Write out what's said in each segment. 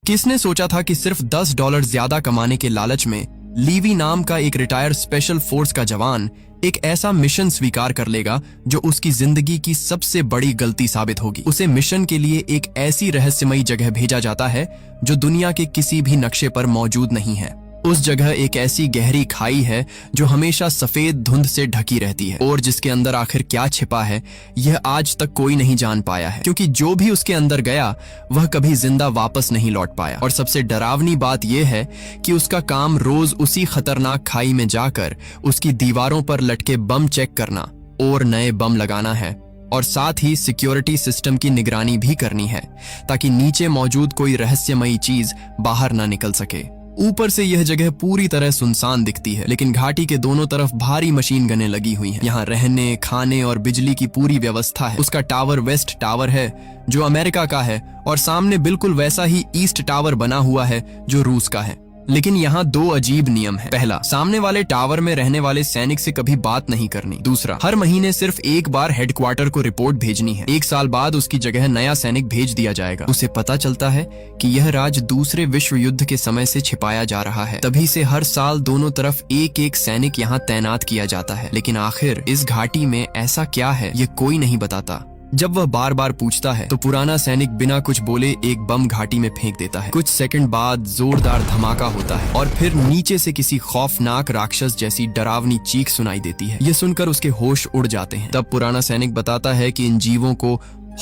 किसने सोचा था कि सिर्फ $10 ज्यादा कमाने के लालच में लीवी नाम का एक रिटायर्ड स्पेशल फोर्स का जवान एक ऐसा मिशन स्वीकार कर लेगा जो उसकी जिंदगी की सबसे बड़ी गलती साबित होगी। उसे मिशन के लिए एक ऐसी रहस्यमयी जगह भेजा जाता है जो दुनिया के किसी भी नक्शे पर मौजूद नहीं है। उस जगह एक ऐसी गहरी खाई है जो हमेशा सफेद धुंध से ढकी रहती है और जिसके अंदर आखिर क्या छिपा है यह आज तक कोई नहीं जान पाया है, क्योंकि जो भी उसके अंदर गया वह कभी जिंदा वापस नहीं लौट पाया। और सबसे डरावनी बात यह है कि उसका काम रोज उसी खतरनाक खाई में जाकर उसकी दीवारों पर लटके बम चेक करना और नए बम लगाना है, और साथ ही सिक्योरिटी सिस्टम की निगरानी भी करनी है ताकि नीचे मौजूद कोई रहस्यमयी चीज बाहर ना निकल सके। ऊपर से यह जगह पूरी तरह सुनसान दिखती है, लेकिन घाटी के दोनों तरफ भारी मशीन गनें लगी हुई हैं। यहाँ रहने, खाने और बिजली की पूरी व्यवस्था है। उसका टावर वेस्ट टावर है जो अमेरिका का है, और सामने बिल्कुल वैसा ही ईस्ट टावर बना हुआ है जो रूस का है। लेकिन यहाँ दो अजीब नियम है। पहला, सामने वाले टावर में रहने वाले सैनिक से कभी बात नहीं करनी। दूसरा, हर महीने सिर्फ एक बार हेडक्वार्टर को रिपोर्ट भेजनी है। 1 साल बाद उसकी जगह नया सैनिक भेज दिया जाएगा। उसे पता चलता है कि यह राज दूसरे विश्व युद्ध के समय से छिपाया जा रहा है, तभी से हर साल दोनों तरफ एक एक सैनिक यहाँ तैनात किया जाता है। लेकिन आखिर इस घाटी में ऐसा क्या है ये कोई नहीं बताता। जब वह बार बार पूछता है तो पुराना सैनिक बिना कुछ बोले एक बम घाटी में फेंक देता है। कुछ सेकंड बाद जोरदार धमाका होता है और फिर नीचे से किसी खौफनाक राक्षस जैसी डरावनी चीख सुनाई देती है। यह सुनकर उसके होश उड़ जाते हैं। तब पुराना सैनिक बताता है कि इन जीवों को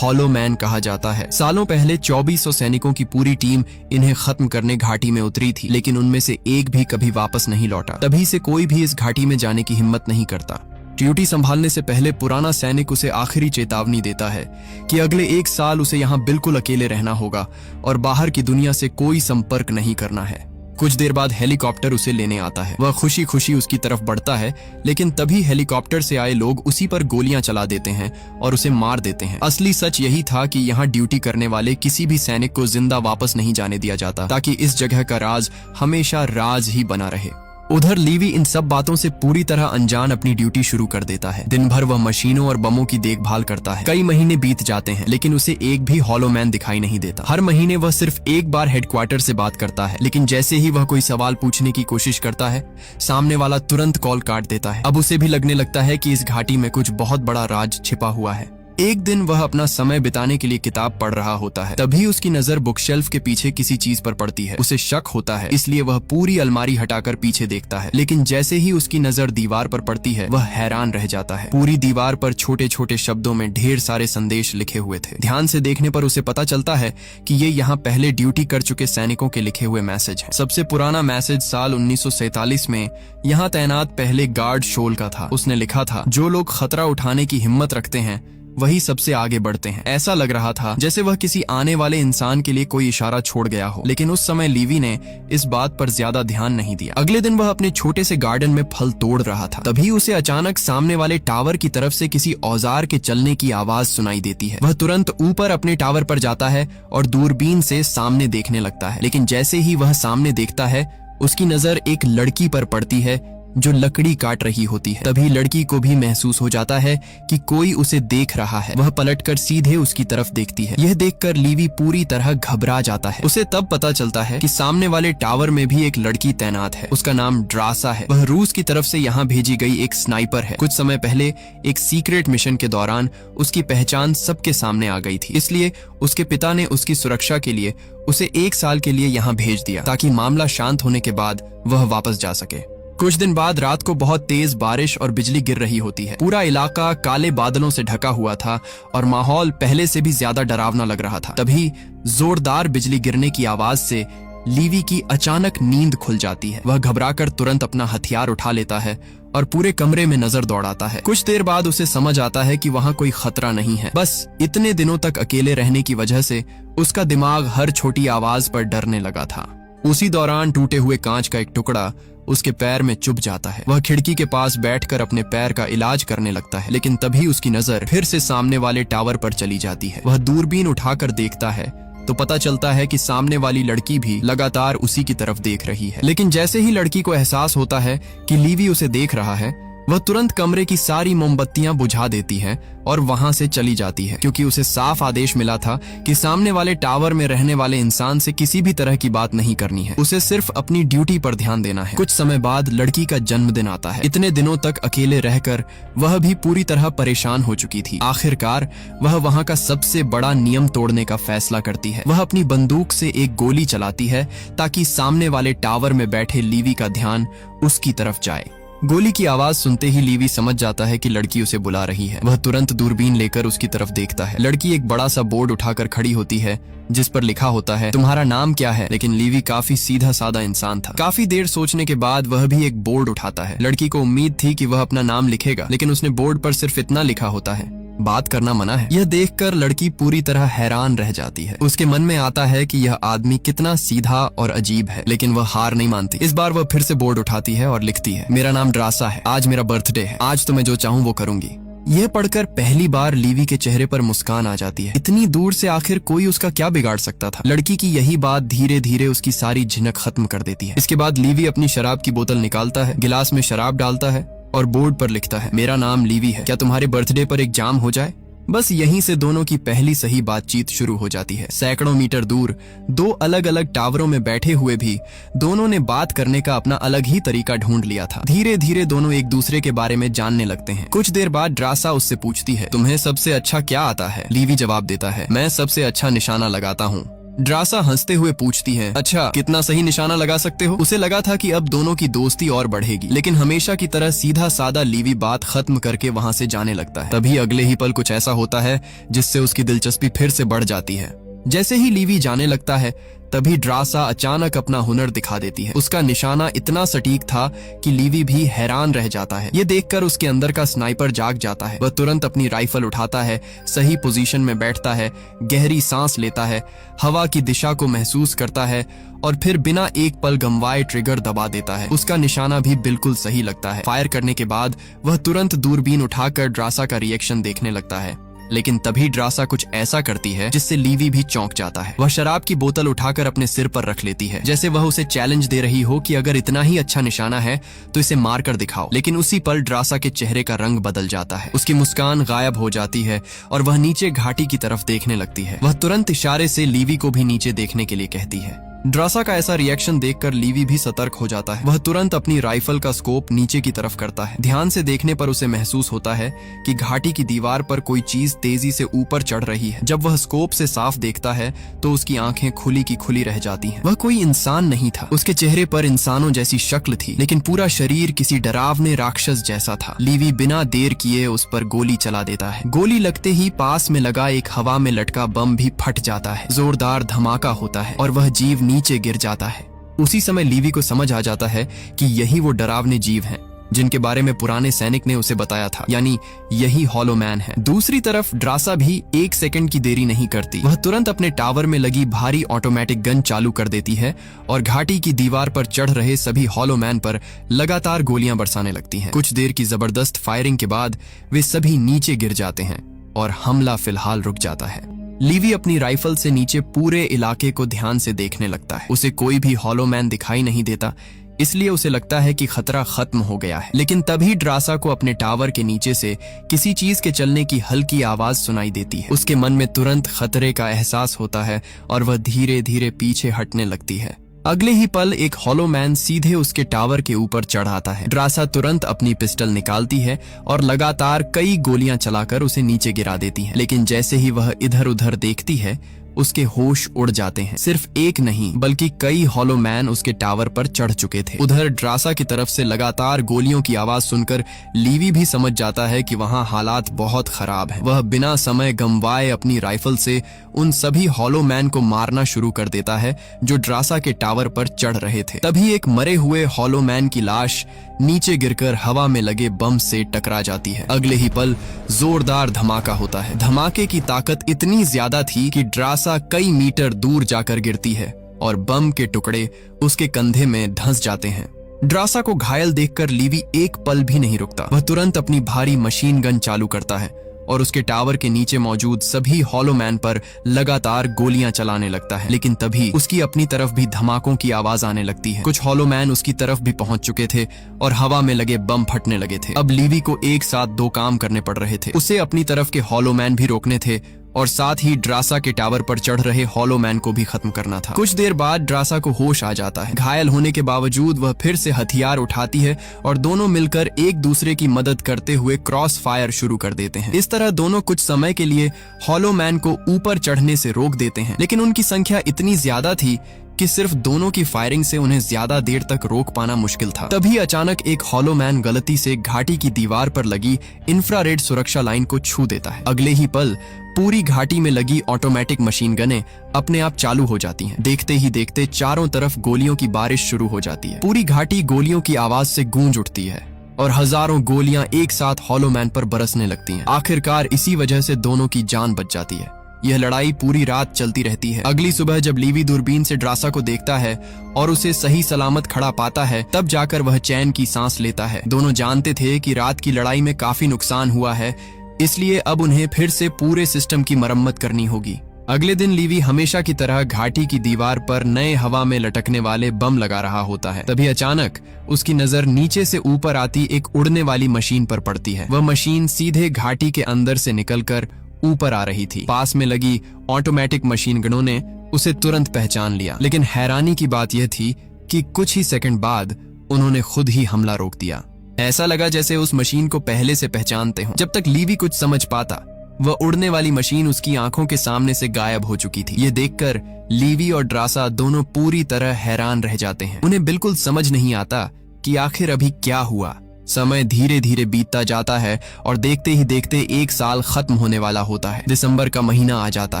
हॉलो मैन कहा जाता है। सालों पहले 2400 सैनिकों की पूरी टीम इन्हें खत्म करने घाटी में उतरी थी, लेकिन उनमें से एक भी कभी वापस नहीं लौटा। तभी से कोई भी इस घाटी में जाने की हिम्मत नहीं करता। ड्यूटी संभालने से पहले पुराना सैनिक उसे आखिरी चेतावनी देता है कि अगले 1 साल उसे यहाँ बिल्कुल अकेले रहना होगा और बाहर की दुनिया से कोई संपर्क नहीं करना है। कुछ देर बाद हेलीकॉप्टर उसे लेने आता है। वह खुशी खुशी उसकी तरफ बढ़ता है, लेकिन तभी हेलीकॉप्टर से आए लोग उसी पर गोलियां चला देते हैं और उसे मार देते हैं। असली सच यही था कि यहाँ ड्यूटी करने वाले किसी भी सैनिक को जिंदा वापस नहीं जाने दिया जाता, ताकि इस जगह का राज हमेशा राज ही बना रहे। उधर लीवी इन सब बातों से पूरी तरह अनजान अपनी ड्यूटी शुरू कर देता है। दिन भर वह मशीनों और बमों की देखभाल करता है। कई महीने बीत जाते हैं, लेकिन उसे एक भी हॉलो मैन दिखाई नहीं देता। हर महीने वह सिर्फ एक बार हेडक्वार्टर से बात करता है, लेकिन जैसे ही वह कोई सवाल पूछने की कोशिश करता है, सामने वाला तुरंत कॉल काट देता है। अब उसे भी लगने लगता है कि इस घाटी में कुछ बहुत बड़ा राज छिपा हुआ है। एक दिन वह अपना समय बिताने के लिए किताब पढ़ रहा होता है, तभी उसकी नजर बुकशेल्फ के पीछे किसी चीज पर पड़ती है। उसे शक होता है, इसलिए वह पूरी अलमारी हटाकर पीछे देखता है, लेकिन जैसे ही उसकी नजर दीवार पर पड़ती है वह हैरान रह जाता है। पूरी दीवार पर छोटे छोटे शब्दों में ढेर सारे संदेश लिखे हुए थे। ध्यान से देखने पर उसे पता चलता है कि ये यहाँ पहले ड्यूटी कर चुके सैनिकों के लिखे हुए मैसेज हैं। सबसे पुराना मैसेज साल 1947 में यहाँ तैनात पहले गार्ड शोल का था। उसने लिखा था, जो लोग खतरा उठाने की हिम्मत रखते हैं वही सबसे आगे बढ़ते हैं। ऐसा लग रहा था जैसे वह किसी आने वाले इंसान के लिए कोई इशारा छोड़ गया हो, लेकिन उस समय लीवी ने इस बात पर ज्यादा ध्यान नहीं दिया। अगले दिन वह अपने छोटे से गार्डन में फल तोड़ रहा था, तभी उसे अचानक सामने वाले टावर की तरफ से किसी औजार के चलने की आवाज सुनाई देती है। वह तुरंत ऊपर अपने टावर पर जाता है और दूरबीन से सामने देखने लगता है, लेकिन जैसे ही वह सामने देखता है उसकी नजर एक लड़की पर पड़ती है जो लकड़ी काट रही होती है। तभी लड़की को भी महसूस हो जाता है कि कोई उसे देख रहा है। वह पलटकर सीधे उसकी तरफ देखती है। यह देखकर लीवी पूरी तरह घबरा जाता है। उसे तब पता चलता है कि सामने वाले टावर में भी एक लड़की तैनात है। उसका नाम ड्रासा है। वह रूस की तरफ से यहाँ भेजी गई एक स्नाइपर है। कुछ समय पहले एक सीक्रेट मिशन के दौरान उसकी पहचान सबके सामने आ गई थी, इसलिए उसके पिता ने उसकी सुरक्षा के लिए उसे 1 साल के लिए यहाँ भेज दिया, ताकि मामला शांत होने के बाद वह वापस जा सके। कुछ दिन बाद रात को बहुत तेज बारिश और बिजली गिर रही होती है। पूरा इलाका काले बादलों से ढका हुआ था और माहौल पहले से भी ज्यादा डरावना लग रहा था। तभी जोरदार बिजली गिरने की आवाज से लीवी की अचानक नींद खुल जाती है। वह घबराकर तुरंत अपना हथियार उठा लेता है और पूरे कमरे में नजर दौड़ाता है। कुछ देर बाद उसे समझ आता है कि वहाँ कोई खतरा नहीं है, बस इतने दिनों तक अकेले रहने की वजह से उसका दिमाग हर छोटी आवाज पर डरने लगा था। उसी दौरान टूटे हुए कांच का एक टुकड़ा उसके पैर में चुभ जाता है। वह खिड़की के पास बैठकर अपने पैर का इलाज करने लगता है, लेकिन तभी उसकी नजर फिर से सामने वाले टावर पर चली जाती है। वह दूरबीन उठाकर देखता है तो पता चलता है कि सामने वाली लड़की भी लगातार उसी की तरफ देख रही है। लेकिन जैसे ही लड़की को एहसास होता है कि लीवी उसे देख रहा है, वह तुरंत कमरे की सारी मोमबत्तियां बुझा देती है और वहां से चली जाती है, क्योंकि उसे साफ आदेश मिला था कि सामने वाले टावर में रहने वाले इंसान से किसी भी तरह की बात नहीं करनी है। उसे सिर्फ अपनी ड्यूटी पर ध्यान देना है। कुछ समय बाद लड़की का जन्मदिन आता है। इतने दिनों तक अकेले रहकर वह भी पूरी तरह परेशान हो चुकी थी। आखिरकार वह वहां का सबसे बड़ा नियम तोड़ने का फैसला करती है। वह अपनी बंदूक से एक गोली चलाती है ताकि सामने वाले टावर में बैठे लीवी का ध्यान उसकी तरफ जाए। गोली की आवाज सुनते ही लीवी समझ जाता है कि लड़की उसे बुला रही है। वह तुरंत दूरबीन लेकर उसकी तरफ देखता है। लड़की एक बड़ा सा बोर्ड उठाकर खड़ी होती है जिस पर लिखा होता है, तुम्हारा नाम क्या है? लेकिन लीवी काफी सीधा साधा इंसान था। काफी देर सोचने के बाद वह भी एक बोर्ड उठाता है। लड़की को उम्मीद थी कि वह अपना नाम लिखेगा, लेकिन उसने बोर्ड पर सिर्फ इतना लिखा होता है, बात करना मना है। यह देखकर लड़की पूरी तरह हैरान रह जाती है। उसके मन में आता है कि यह आदमी कितना सीधा और अजीब है, लेकिन वह हार नहीं मानती। इस बार वह फिर से बोर्ड उठाती है और लिखती है, मेरा नाम ड्रासा है, आज मेरा बर्थडे है, आज तो मैं जो चाहूँ वो करूंगी। यह पढ़कर पहली बार लीवी के चेहरे पर मुस्कान आ जाती है। इतनी दूर से आखिर कोई उसका क्या बिगाड़ सकता था। लड़की की यही बात धीरे धीरे उसकी सारी झिनक खत्म कर देती है। इसके बाद लीवी अपनी शराब की बोतल निकालता है, गिलास में शराब डालता है और बोर्ड पर लिखता है, मेरा नाम लीवी है, क्या तुम्हारे बर्थडे पर एक जाम हो जाए? बस यहीं से दोनों की पहली सही बातचीत शुरू हो जाती है। सैकड़ों मीटर दूर दो अलग अलग टावरों में बैठे हुए भी दोनों ने बात करने का अपना अलग ही तरीका ढूंढ लिया था। धीरे धीरे दोनों एक दूसरे के बारे में जानने लगते हैं। कुछ देर बाद ड्रासा उससे पूछती है, तुम्हें सबसे अच्छा क्या आता है? लीवी जवाब देता है, मैं सबसे अच्छा निशाना लगाता हूँ। ड्रासा हंसते हुए पूछती है, अच्छा कितना सही निशाना लगा सकते हो? उसे लगा था कि अब दोनों की दोस्ती और बढ़ेगी, लेकिन हमेशा की तरह सीधा सादा लीवी बात खत्म करके वहां से जाने लगता है। तभी अगले ही पल कुछ ऐसा होता है जिससे उसकी दिलचस्पी फिर से बढ़ जाती है। जैसे ही लीवी जाने लगता है तभी ड्रासा अचानक अपना हुनर दिखा देती है। उसका निशाना इतना सटीक था कि लीवी भी हैरान रह जाता है। ये देखकर उसके अंदर का स्नाइपर जाग जाता है। वह तुरंत अपनी राइफल उठाता है, सही पोजीशन में बैठता है, गहरी सांस लेता है, हवा की दिशा को महसूस करता है और फिर बिना एक पल गंवाए ट्रिगर दबा देता है। उसका निशाना भी बिल्कुल सही लगता है। फायर करने के बाद वह तुरंत दूरबीन उठाकर ड्रासा का रिएक्शन देखने लगता है, लेकिन तभी ड्रासा कुछ ऐसा करती है जिससे लीवी भी चौंक जाता है। वह शराब की बोतल उठाकर अपने सिर पर रख लेती है, जैसे वह उसे चैलेंज दे रही हो कि अगर इतना ही अच्छा निशाना है तो इसे मार कर दिखाओ। लेकिन उसी पल ड्रासा के चेहरे का रंग बदल जाता है। उसकी मुस्कान गायब हो जाती है और वह नीचे घाटी की तरफ देखने लगती है। वह तुरंत इशारे से लीवी को भी नीचे देखने के लिए कहती है। ड्रासा का ऐसा रिएक्शन देखकर लीवी भी सतर्क हो जाता है। वह तुरंत अपनी राइफल का स्कोप नीचे की तरफ करता है। ध्यान से देखने पर उसे महसूस होता है कि घाटी की दीवार पर कोई चीज तेजी से ऊपर चढ़ रही है। जब वह स्कोप से साफ देखता है तो उसकी आंखें खुली की खुली रह जाती हैं। वह कोई इंसान नहीं था। उसके चेहरे पर इंसानों जैसी शक्ल थी, लेकिन पूरा शरीर किसी डरावने राक्षस जैसा था। लीवी बिना देर किए उस पर गोली चला देता है। गोली लगते ही पास में लगा एक हवा में लटका बम भी फट जाता है। जोरदार धमाका होता है और वह जीव नीचे गिर जाता है। उसी समय लीवी को समझ आ जाता है कि यही वो डरावने जीव हैं जिनके बारे में पुराने सैनिक ने उसे बताया था, यानी यही हॉलो मैन है। दूसरी तरफ ड्रासा भी एक सेकंड की देरी नहीं करती। वह तुरंत अपने टावर में लगी भारी ऑटोमेटिक गन चालू कर देती है और घाटी की दीवार पर चढ़ रहे सभी हॉलो मैन पर लगातार गोलियां बरसाने लगती हैं। कुछ देर की जबरदस्त फायरिंग के बाद वे सभी नीचे गिर जाते हैं और हमला फिलहाल रुक जाता है। लीवी अपनी राइफल से नीचे पूरे इलाके को ध्यान से देखने लगता है। उसे कोई भी हॉलो मैन दिखाई नहीं देता, इसलिए उसे लगता है कि खतरा खत्म हो गया है। लेकिन तभी ड्रासा को अपने टावर के नीचे से किसी चीज के चलने की हल्की आवाज सुनाई देती है। उसके मन में तुरंत खतरे का एहसास होता है और वह धीरे धीरे पीछे हटने लगती है। अगले ही पल एक हॉलो मैन सीधे उसके टावर के ऊपर चढ़ आता है। ड्रासा तुरंत अपनी पिस्टल निकालती है और लगातार कई गोलियां चलाकर उसे नीचे गिरा देती है। लेकिन जैसे ही वह इधर उधर देखती है उसके होश उड़ जाते हैं। सिर्फ एक नहीं बल्कि कई हॉलो मैन उसके टावर पर चढ़ चुके थे। उधर ड्रासा की तरफ से लगातार गोलियों की आवाज सुनकर लीवी भी समझ जाता है कि वहां हालात बहुत खराब हैं। वह बिना समय गंवाए अपनी राइफल से उन सभी हॉलो मैन को मारना शुरू कर देता है जो ड्रासा के टावर पर चढ़ रहे थे। तभी एक मरे हुए हॉलो मैन की लाश नीचे गिरकर हवा में लगे बम से टकरा जाती है। अगले ही पल जोरदार धमाका होता है। धमाके की ताकत इतनी ज्यादा थी कि ड्रासा कई मीटर दूर जाकर गिरती है और बम के टुकड़े उसके कंधे में धंस जाते हैं। ड्रासा को घायल देखकर लीवी एक पल भी नहीं रुकता। वह तुरंत अपनी भारी मशीन गन चालू करता है और उसके टावर के नीचे मौजूद सभी हॉलो मैन पर लगातार गोलियां चलाने लगता है। लेकिन तभी उसकी अपनी तरफ भी धमाकों की आवाज आने लगती है। कुछ हॉलो मैन उसकी तरफ भी पहुंच चुके थे और हवा में लगे बम फटने लगे थे। अब लीवी को एक साथ दो काम करने पड़ रहे थे। उसे अपनी तरफ के हॉलो मैन भी रोकने थे और साथ ही ड्रासा के टावर पर चढ़ रहे हॉलो मैन को भी खत्म करना था। कुछ देर बाद ड्रासा को होश आ जाता है। घायल होने के बावजूद वह फिर से हथियार उठाती है और दोनों मिलकर एक दूसरे की मदद करते हुए क्रॉस फायर शुरू कर देते हैं। इस तरह दोनों कुछ समय के लिए हॉलो मैन को ऊपर चढ़ने से रोक देते हैं, लेकिन उनकी संख्या इतनी ज्यादा थी कि सिर्फ दोनों की फायरिंग से उन्हें ज्यादा देर तक रोक पाना मुश्किल था। तभी अचानक एक हॉलो मैन गलती से घाटी की दीवार पर लगी इंफ्रारेड सुरक्षा लाइन को छू देता है। अगले ही पल पूरी घाटी में लगी ऑटोमेटिक मशीन गनें अपने आप चालू हो जाती हैं। देखते ही देखते चारों तरफ गोलियों की बारिश शुरू हो जाती है। पूरी घाटी गोलियों की आवाज से गूंज उठती है और हजारों गोलियां एक साथ हॉलो मैन पर बरसने लगती हैं। आखिरकार इसी वजह से दोनों की जान बच जाती है। यह लड़ाई पूरी रात चलती रहती है। अगली सुबह जब लीवी दूरबीन से ड्रासा को देखता है और उसे सही सलामत खड़ा पाता है, तब जाकर वह चैन की सांस लेता है। दोनों जानते थे कि रात की लड़ाई में काफी नुकसान हुआ है, इसलिए अब उन्हें फिर से पूरे सिस्टम की मरम्मत करनी होगी। अगले दिन लीवी हमेशा की तरह घाटी की दीवार पर नए हवा में लटकने वाले बम लगा रहा होता है। तभी अचानक उसकी नजर नीचे से ऊपर आती एक उड़ने वाली मशीन पर पड़ती है। वह मशीन सीधे घाटी के अंदर से निकलकर ऊपर आ रही थी। पास में लगी ऑटोमेटिक मशीन गनों ने उसे तुरंत पहचान लिया, लेकिन हैरानी की बात यह थी कि कुछ ही सेकंड बाद उन्होंने खुद ही हमला रोक दिया। ऐसा लगा जैसे उस मशीन को पहले से पहचानते हों। जब तक लीवी कुछ समझ पाता, वह उड़ने वाली मशीन उसकी आंखों के सामने से गायब हो चुकी थी। ये देखकर लीवी और ड्रासा दोनों पूरी तरह हैरान रह जाते हैं। उन्हें बिल्कुल समझ नहीं आता कि आखिर अभी क्या हुआ। समय धीरे धीरे बीतता जाता है और देखते ही देखते एक साल खत्म होने वाला होता है। दिसंबर का महीना आ जाता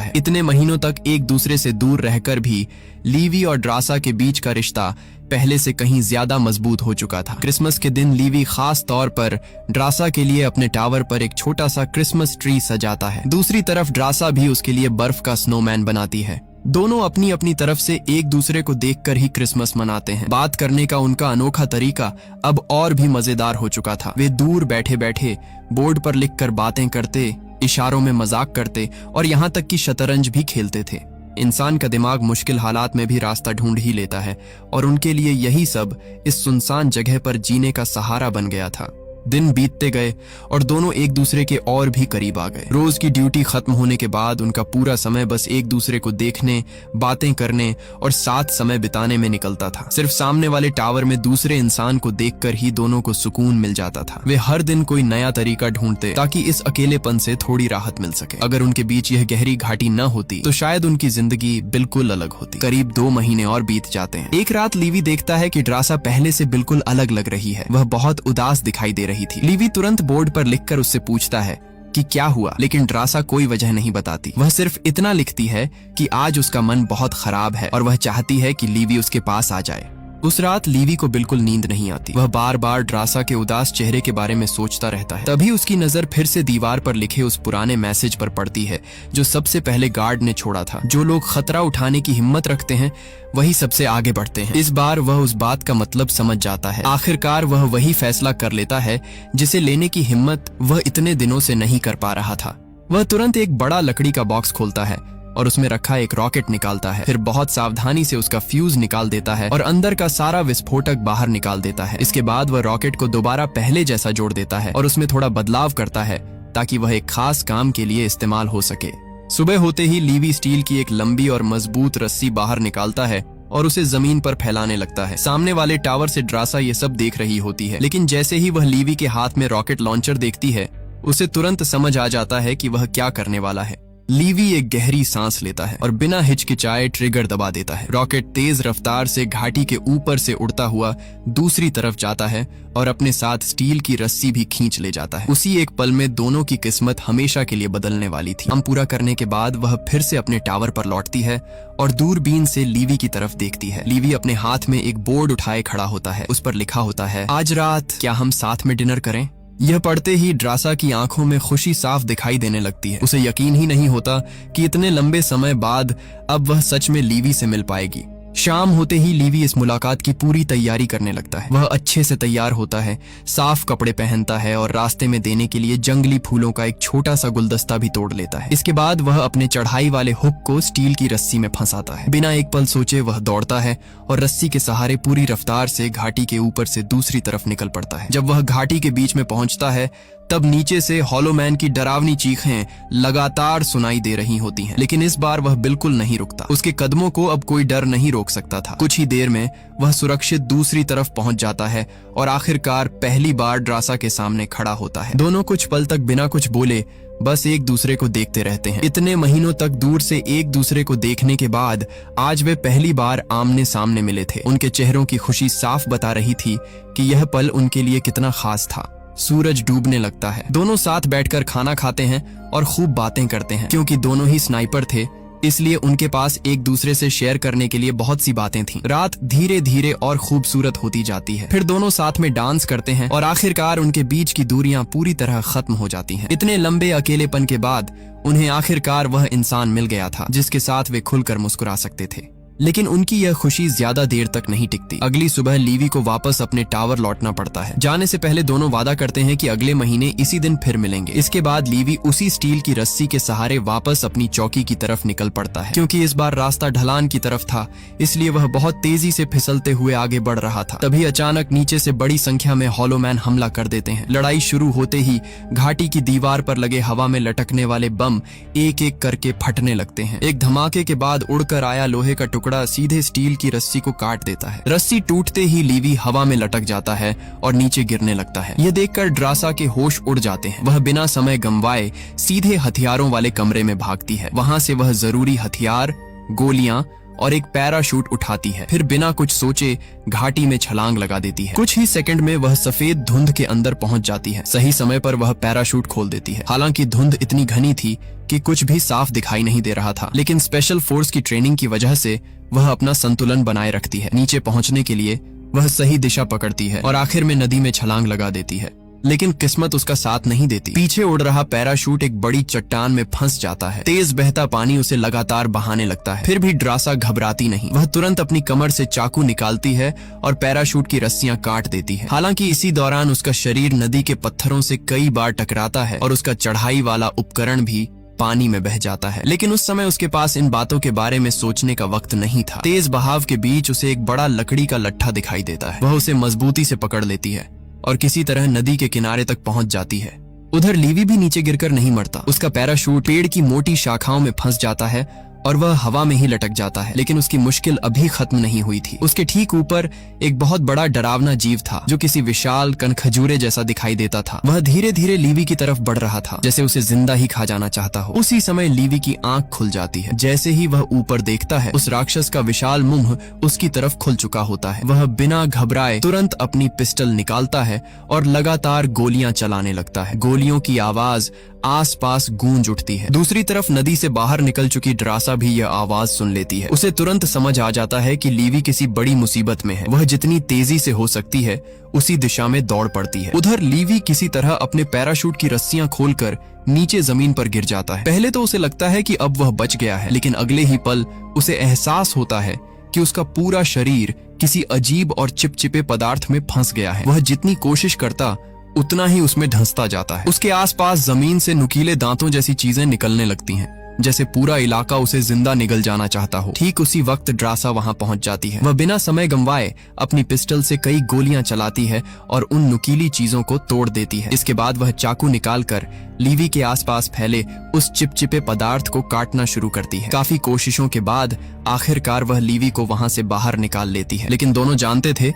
है। इतने महीनों तक एक दूसरे से दूर रहकर भी लीवी और ड्रासा के बीच का रिश्ता पहले से कहीं ज्यादा मजबूत हो चुका था। क्रिसमस के दिन लीवी खास तौर पर ड्रासा के लिए अपने टावर पर एक छोटा सा क्रिसमस ट्री सजाता है। दूसरी तरफ ड्रासा भी उसके लिए बर्फ का स्नोमैन बनाती है। दोनों अपनी अपनी तरफ से एक दूसरे को देखकर ही क्रिसमस मनाते हैं। बात करने का उनका अनोखा तरीका अब और भी मजेदार हो चुका था। वे दूर बैठे बैठे बोर्ड पर लिखकर बातें करते, इशारों में मजाक करते और यहाँ तक कि शतरंज भी खेलते थे। इंसान का दिमाग मुश्किल हालात में भी रास्ता ढूंढ ही लेता है और उनके लिए यही सब इस सुनसान जगह पर जीने का सहारा बन गया था। दिन बीतते गए और दोनों एक दूसरे के और भी करीब आ गए। रोज की ड्यूटी खत्म होने के बाद उनका पूरा समय बस एक दूसरे को देखने, बातें करने और साथ समय बिताने में निकलता था। सिर्फ सामने वाले टावर में दूसरे इंसान को देखकर ही दोनों को सुकून मिल जाता था। वे हर दिन कोई नया तरीका ढूंढते ताकि इस अकेलेपन से थोड़ी राहत मिल सके। अगर उनके बीच यह गहरी घाटी न होती तो शायद उनकी जिंदगी बिल्कुल अलग होती। करीब 2 महीने और बीत जाते हैं। एक रात लीवी देखता है कि ड्रासा पहले से बिल्कुल अलग लग रही है। वह बहुत उदास दिखाई दे रही थी। लीवी तुरंत बोर्ड पर लिखकर उससे पूछता है कि क्या हुआ, लेकिन ड्रासा कोई वजह नहीं बताती। वह सिर्फ इतना लिखती है कि आज उसका मन बहुत खराब है और वह चाहती है कि लीवी उसके पास आ जाए। उस रात लीवी को बिल्कुल नींद नहीं आती। वह बार बार ड्रासा के उदास चेहरे के बारे में सोचता रहता है। तभी उसकी नजर फिर से दीवार पर लिखे उस पुराने मैसेज पर पड़ती है जो सबसे पहले गार्ड ने छोड़ा था। जो लोग खतरा उठाने की हिम्मत रखते हैं वही सबसे आगे बढ़ते हैं। इस बार वह उस बात का मतलब समझ जाता है। आखिरकार वह वही फैसला कर लेता है जिसे लेने की हिम्मत वह इतने दिनों से नहीं कर पा रहा था। वह तुरंत एक बड़ा लकड़ी का बॉक्स खोलता है और उसमें रखा एक रॉकेट निकालता है। फिर बहुत सावधानी से उसका फ्यूज निकाल देता है और अंदर का सारा विस्फोटक बाहर निकाल देता है। इसके बाद वह रॉकेट को दोबारा पहले जैसा जोड़ देता है और उसमें थोड़ा बदलाव करता है ताकि वह एक खास काम के लिए इस्तेमाल हो सके। सुबह होते ही लीवी स्टील की एक लंबी और मजबूत रस्सी बाहर निकालता है और उसे जमीन पर फैलाने लगता है। सामने वाले टावर से ड्रासा ये सब देख रही होती है, लेकिन जैसे ही वह लीवी के हाथ में रॉकेट लॉन्चर देखती है उसे तुरंत समझ आ जाता है कि वह क्या करने वाला है। लीवी एक गहरी सांस लेता है और बिना हिचकिचाए ट्रिगर दबा देता है। रॉकेट तेज रफ्तार से घाटी के ऊपर से उड़ता हुआ दूसरी तरफ जाता है और अपने साथ स्टील की रस्सी भी खींच ले जाता है। उसी एक पल में दोनों की किस्मत हमेशा के लिए बदलने वाली थी। काम पूरा करने के बाद वह फिर से अपने टावर पर लौटती है और दूरबीन से लीवी की तरफ देखती है। लीवी अपने हाथ में एक बोर्ड उठाए खड़ा होता है। उस पर लिखा होता है, आज रात क्या हम साथ में डिनर करें। यह पढ़ते ही ड्रासा की आंखों में खुशी साफ दिखाई देने लगती है। उसे यकीन ही नहीं होता कि इतने लंबे समय बाद अब वह सच में लीवी से मिल पाएगी। शाम होते ही लीवी इस मुलाकात की पूरी तैयारी करने लगता है। वह अच्छे से तैयार होता है, साफ कपड़े पहनता है और रास्ते में देने के लिए जंगली फूलों का एक छोटा सा गुलदस्ता भी तोड़ लेता है। इसके बाद वह अपने चढ़ाई वाले हुक को स्टील की रस्सी में फंसाता है। बिना एक पल सोचे वह दौड़ता है और रस्सी के सहारे पूरी रफ्तार से घाटी के ऊपर से दूसरी तरफ निकल पड़ता है। जब वह घाटी के बीच में पहुंचता है तब नीचे से हॉलो मैन की डरावनी चीखें लगातार सुनाई दे रही होती हैं, लेकिन इस बार वह बिल्कुल नहीं रुकता। उसके कदमों को अब कोई डर नहीं रोक सकता था। कुछ ही देर में वह सुरक्षित दूसरी तरफ पहुंच जाता है और आखिरकार पहली बार ड्रासा के सामने खड़ा होता है। दोनों कुछ पल तक बिना कुछ बोले बस एक दूसरे को देखते रहते हैं। इतने महीनों तक दूर से एक दूसरे को देखने के बाद आज वे पहली बार आमने सामने मिले थे। उनके चेहरों की खुशी साफ बता रही थी कि यह पल उनके लिए कितना खास था। सूरज डूबने लगता है। दोनों साथ बैठकर खाना खाते हैं और खूब बातें करते हैं। क्योंकि दोनों ही स्नाइपर थे इसलिए उनके पास एक दूसरे से शेयर करने के लिए बहुत सी बातें थीं। रात धीरे धीरे और खूबसूरत होती जाती है। फिर दोनों साथ में डांस करते हैं और आखिरकार उनके बीच की दूरियां पूरी तरह खत्म हो जाती हैं। इतने लंबे अकेलेपन के बाद उन्हें आखिरकार वह इंसान मिल गया था जिसके साथ वे खुलकर मुस्कुरा सकते थे। लेकिन उनकी यह खुशी ज्यादा देर तक नहीं टिकती। अगली सुबह लीवी को वापस अपने टावर लौटना पड़ता है। जाने से पहले दोनों वादा करते हैं कि अगले महीने इसी दिन फिर मिलेंगे। इसके बाद लीवी उसी स्टील की रस्सी के सहारे वापस अपनी चौकी की तरफ निकल पड़ता है। क्योंकि इस बार रास्ता ढलान की तरफ था इसलिए वह बहुत तेजी से फिसलते हुए आगे बढ़ रहा था। तभी अचानक नीचे से बड़ी संख्या में हॉलो मैन हमला कर देते हैं। लड़ाई शुरू होते ही घाटी की दीवार पर लगे हवा में लटकने वाले बम एक एक करके फटने लगते हैं। एक धमाके के बाद उड़कर आया लोहे का टुकड़ा सीधे स्टील की रस्सी को काट देता है। रस्सी टूटते ही लीवी हवा में लटक जाता है और नीचे गिरने लगता है। यह देखकर ड्रासा के होश उड़ जाते हैं। वह बिना समय गंवाए सीधे हथियारों वाले कमरे में भागती है। वहां से वह जरूरी हथियार, गोलियां और एक पैराशूट उठाती है। फिर बिना कुछ सोचे घाटी में छलांग लगा देती है। कुछ ही सेकंड में वह सफेद धुंध के अंदर पहुंच जाती है। सही समय पर वह पैराशूट खोल देती है। हालांकि धुंध इतनी घनी थी कि कुछ भी साफ दिखाई नहीं दे रहा था, लेकिन स्पेशल फोर्स की ट्रेनिंग की वजह से वह अपना संतुलन बनाए रखती है। नीचे पहुंचने के लिए वह सही दिशा पकड़ती है और आखिर में नदी में छलांग लगा देती है। लेकिन किस्मत उसका साथ नहीं देती। पीछे उड़ रहा पैराशूट एक बड़ी चट्टान में फंस जाता है। तेज बहता पानी उसे लगातार बहाने लगता है। फिर भी ड्रासा घबराती नहीं। वह तुरंत अपनी कमर से चाकू निकालती है और पैराशूट की रस्सियां काट देती है। हालांकि इसी दौरान उसका शरीर नदी के पत्थरों से कई बार टकराता है और उसका चढ़ाई वाला उपकरण भी पानी में बह जाता है। लेकिन उस समय उसके पास इन बातों के बारे में सोचने का वक्त नहीं था। तेज बहाव के बीच उसे एक बड़ा लकड़ी का लट्ठा दिखाई देता है। वह उसे मजबूती से पकड़ लेती है और किसी तरह नदी के किनारे तक पहुंच जाती है। उधर लीवी भी नीचे गिरकर नहीं मरता। उसका पैराशूट पेड़ की मोटी शाखाओं में फंस जाता है और वह हवा में ही लटक जाता है। लेकिन उसकी मुश्किल अभी खत्म नहीं हुई थी। उसके ठीक ऊपर एक बहुत बड़ा डरावना जीव था जो किसी विशाल कनखजूरे जैसा दिखाई देता था। वह धीरे धीरे लीवी की तरफ बढ़ रहा था, जैसे उसे जिंदा ही खा जाना चाहता हो। उसी समय लीवी की आंख खुल जाती है। जैसे ही वह ऊपर देखता है उस राक्षस का विशाल मुंह उसकी तरफ खुल चुका होता है। वह बिना घबराए तुरंत अपनी पिस्टल निकालता है और लगातार गोलियां चलाने लगता है। गोलियों की आवाज आसपास गूंज उठती है। दूसरी तरफ नदी से बाहर निकल चुकी ड्रासा भी यह आवाज सुन लेती है। उसे तुरंत समझ आ जाता है कि लीवी किसी बड़ी मुसीबत में है। वह जितनी तेजी से हो सकती है उसी दिशा में दौड़ पड़ती है। उधर लीवी किसी तरह अपने पैराशूट की रस्सियां खोलकर नीचे जमीन पर गिर जाता है। पहले तो उसे लगता है कि अब वह बच गया है, लेकिन अगले ही पल उसे एहसास होता है कि उसका पूरा शरीर किसी अजीब और चिपचिपे पदार्थ में फंस गया है। वह जितनी कोशिश करता उतना ही उसमें धंसता जाता है। उसके आसपास जमीन से नुकीले दांतों जैसी चीजें निकलने लगती हैं, जैसे पूरा इलाका उसे जिंदा निगल जाना चाहता हो। ठीक उसी वक्त ड्रासा वहां पहुंच जाती है। वह बिना समय गंवाए अपनी पिस्टल से कई गोलियां चलाती है और उन नुकीली चीजों को तोड़ देती है। इसके बाद वह चाकू निकालकर लीवी के आसपास फैले उस चिपचिपे पदार्थ को काटना शुरू करती है। काफी कोशिशों के बाद आखिरकार वह लीवी को वहां से बाहर निकाल लेती है। लेकिन दोनों जानते थे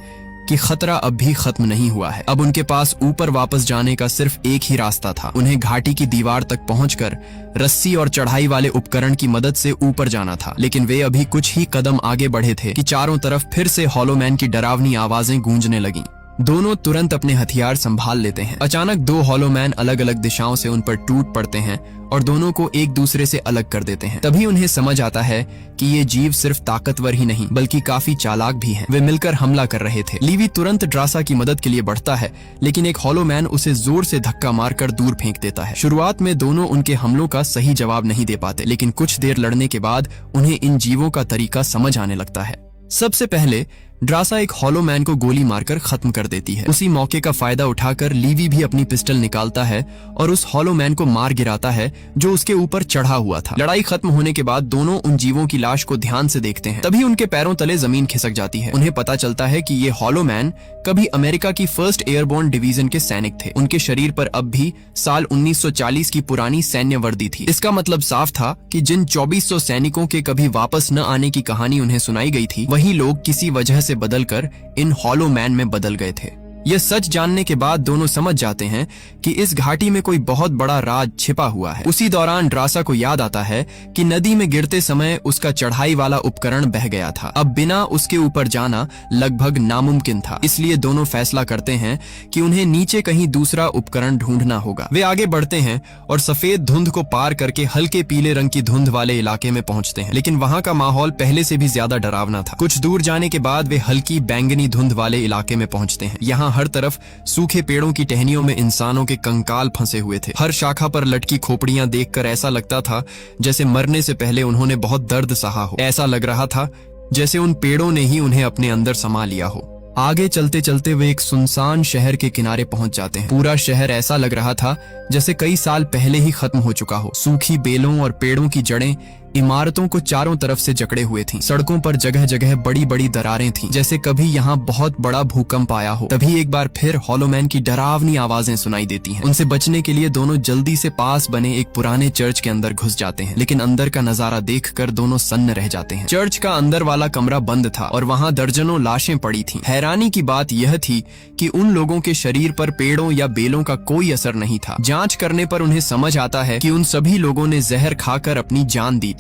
कि खतरा अब भी खत्म नहीं हुआ है। अब उनके पास ऊपर वापस जाने का सिर्फ एक ही रास्ता था। उन्हें घाटी की दीवार तक पहुंचकर रस्सी और चढ़ाई वाले उपकरण की मदद से ऊपर जाना था। लेकिन वे अभी कुछ ही कदम आगे बढ़े थे कि चारों तरफ फिर से हॉलो मैन की डरावनी आवाजें गूंजने लगीं। दोनों तुरंत अपने हथियार संभाल लेते हैं। अचानक दो हॉलो मैन अलग अलग दिशाओं से उन पर टूट पड़ते हैं और दोनों को एक दूसरे से अलग कर देते हैं। तभी उन्हें समझ आता है कि ये जीव सिर्फ ताकतवर ही नहीं बल्कि काफी चालाक भी हैं। वे मिलकर हमला कर रहे थे। लीवी तुरंत ड्रासा की मदद के लिए बढ़ता है, लेकिन एक हॉलो मैन उसे जोर से धक्का मारकर दूर फेंक देता है। शुरुआत में दोनों उनके हमलों का सही जवाब नहीं दे पाते, लेकिन कुछ देर लड़ने के बाद उन्हें इन जीवों का तरीका समझ आने लगता है। सबसे पहले ड्रासा एक हॉलो मैन को गोली मारकर खत्म कर देती है। उसी मौके का फायदा उठाकर लीवी भी अपनी पिस्टल निकालता है और उस हॉलो मैन को मार गिराता है जो उसके ऊपर चढ़ा हुआ था। लड़ाई खत्म होने के बाद दोनों उन जीवों की लाश को ध्यान से देखते हैं। तभी उनके पैरों तले जमीन खिसक जाती है। उन्हें पता चलता है कि ये हॉलो मैन कभी अमेरिका की 1st एयरबोर्न डिवीजन के सैनिक थे। उनके शरीर पर अब भी साल 1940 की पुरानी सैन्य वर्दी थी। इसका मतलब साफ था कि जिन 2400 सैनिकों के कभी वापस न आने की कहानी उन्हें सुनाई गई थी, वही लोग किसी वजह से बदलकर इन हॉलो मैन में बदल गए थे। यह सच जानने के बाद दोनों समझ जाते हैं कि इस घाटी में कोई बहुत बड़ा राज छिपा हुआ है। उसी दौरान ड्रासा को याद आता है कि नदी में गिरते समय उसका चढ़ाई वाला उपकरण बह गया था। अब बिना उसके ऊपर जाना लगभग नामुमकिन था। इसलिए दोनों फैसला करते हैं कि उन्हें नीचे कहीं दूसरा उपकरण ढूंढना होगा। वे आगे बढ़ते हैं और सफेद धुंध को पार करके हल्के पीले रंग की धुंध वाले इलाके में पहुंचते हैं, लेकिन वहां का माहौल पहले से भी ज्यादा डरावना था। कुछ दूर जाने के बाद वे हल्की बैंगनी धुंध वाले इलाके में पहुंचते हैं। यहाँ हर तरफ सूखे पेड़ों की टहनियों में इंसानों के कंकाल फंसे हुए थे। हर शाखा पर लटकी खोपड़ियां देखकर ऐसा लगता था जैसे मरने से पहले उन्होंने बहुत दर्द सहा हो। ऐसा लग रहा था जैसे उन पेड़ों ने ही उन्हें अपने अंदर समा लिया हो। आगे चलते चलते वे एक सुनसान शहर के किनारे पहुंच जाते हैं। पूरा शहर ऐसा लग रहा था जैसे कई साल पहले ही खत्म हो चुका हो। सूखी बेलों और पेड़ों की जड़ें इमारतों को चारों तरफ से जकड़े हुए थीं। सड़कों पर जगह जगह बड़ी बड़ी दरारें थीं, जैसे कभी यहाँ बहुत बड़ा भूकंप आया हो। तभी एक बार फिर हॉलो मैन की डरावनी आवाजें सुनाई देती हैं। उनसे बचने के लिए दोनों जल्दी से पास बने एक पुराने चर्च के अंदर घुस जाते हैं, लेकिन अंदर का नजारा देखकर दोनों सन्न रह जाते हैं। चर्च का अंदर वाला कमरा बंद था और वहाँ दर्जनों लाशें पड़ी थीं। हैरानी की बात यह थी कि उन लोगों के शरीर पर पेड़ों या बेलों का कोई असर नहीं था। जांच करने पर उन्हें समझ आता है कि उन सभी लोगों ने जहर खाकर अपनी जान दी थी।